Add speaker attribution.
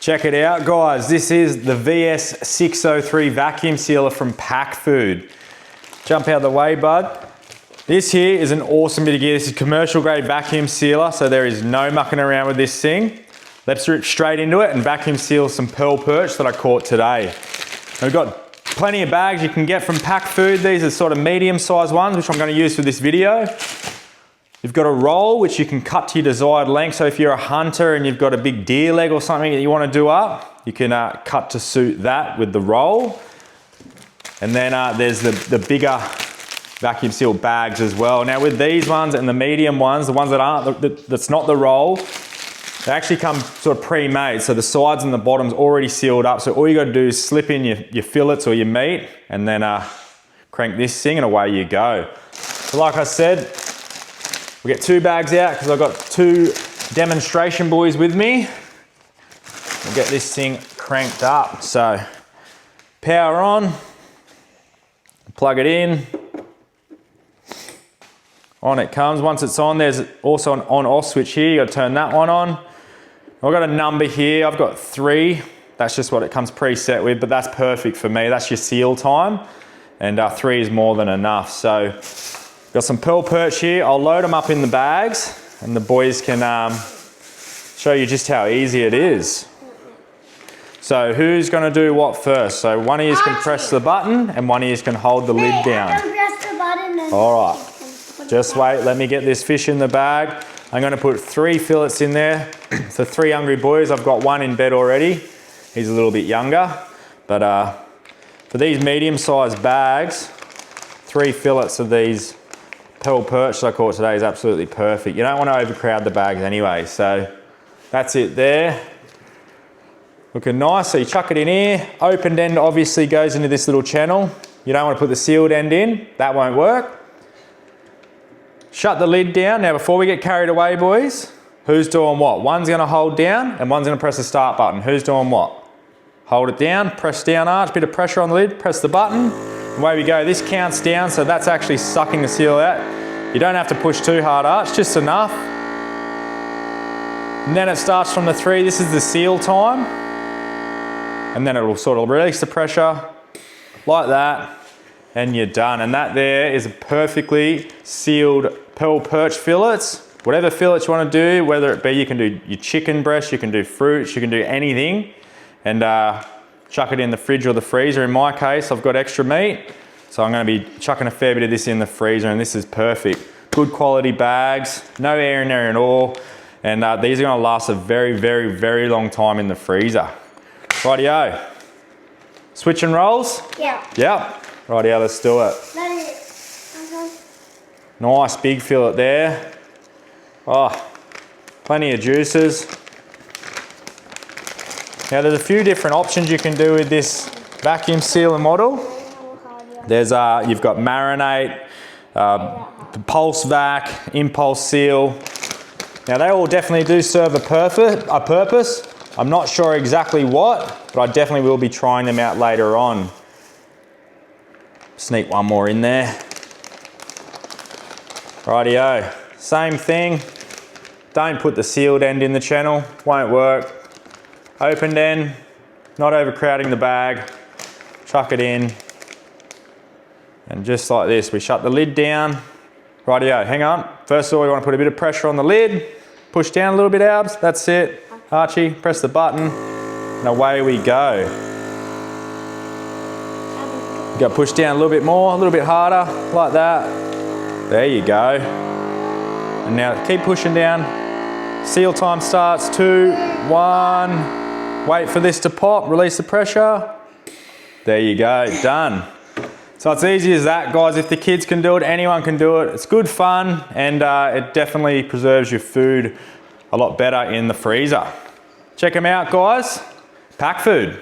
Speaker 1: Check it out, guys. This is the VS603 vacuum sealer from Pac Food. Jump out of the way, bud. This here is an awesome bit of gear. This is commercial grade vacuum sealer, so there is no mucking around with this thing. Let's rip straight into it and vacuum seal some pearl perch that I caught today. We've got plenty of bags you can get from Pac Food. These are sort of medium-sized ones, which I'm going to use for this video. You've got a roll, which you can cut to your desired length. So if you're a hunter and you've got a big deer leg or something that you want to do up, you can cut to suit that with the roll. And then there's the bigger vacuum seal bags as well. Now with these ones and the medium ones, the ones that aren't, that's not the roll, they actually come sort of pre-made. So the sides and the bottom's already sealed up. So all you got to do is slip in your fillets or your meat and then crank this thing and away you go. So like I said, we get 2 bags out because I've got 2 demonstration boys with me. We'll get this thing cranked up. So power on, plug it in. On it comes. Once it's on, there's also an on-off switch here. You got to turn that one on. I've got a number here. I've got 3. That's just what it comes preset with, but that's perfect for me. That's your seal time, and 3 is more than enough. So got some pearl perch here. I'll load them up in the bags, and the boys can show you just how easy it is. So who's going to do what first? So one of you can press the button, and one of you can hold the lid down.
Speaker 2: I can press the button and
Speaker 1: all right. Just wait, let me get this fish in the bag. I'm going to put 3 fillets in there for 3 hungry boys. I've got 1 in bed already. He's a little bit younger. But for these medium-sized bags, 3 fillets of these pearl perch that I caught today is absolutely perfect. You don't want to overcrowd the bags anyway. So that's it there. Looking nice. So you chuck it in here. Opened end obviously goes into this little channel. You don't want to put the sealed end in. That won't work. Shut the lid down. Now before we get carried away, boys, who's doing what? One's going to hold down and one's going to press the start button. Who's doing what? Hold it down, press down arch, bit of pressure on the lid, press the button. Away we go. This counts down, so that's actually sucking the seal out. You don't have to push too hard arch, just enough. And then it starts from the 3. This is the seal time. And then it will sort of release the pressure like that. And you're done. And that there is a perfectly sealed pearl perch fillets. Whatever fillets you want to do, whether it be you can do your chicken breast, you can do fruits, you can do anything. And chuck it in the fridge or the freezer. In my case, I've got extra meat. So I'm going to be chucking a fair bit of this in the freezer, and this is perfect. Good quality bags, no air in there at all. And these are going to last a very, very, very long time in the freezer. Rightio. Switch and rolls?
Speaker 2: yeah.
Speaker 1: Yep. Rightio, let's do it. Nice big fillet there. Oh, plenty of juices. Now there's a few different options you can do with this vacuum sealer model. There's you've got marinate, pulse vac, impulse seal. Now they all definitely do serve a purpose. I'm not sure exactly what, but I definitely will be trying them out later on. Sneak one more in there. Rightio, same thing. Don't put the sealed end in the channel, won't work. Opened end, not overcrowding the bag. Chuck it in. And just like this, we shut the lid down. Rightio, hang on. First of all, we want to put a bit of pressure on the lid. Push down a little bit, Albs. That's it. Archie, press the button. And away we go. You got to push down a little bit more, a little bit harder, like that. There you go. And now keep pushing down. Seal time starts, 2, 1. Wait for this to pop, release the pressure. There you go, done. So it's easy as that, guys. If the kids can do it, anyone can do it. It's good fun, and it definitely preserves your food a lot better in the freezer. Check them out, guys. Pac Food.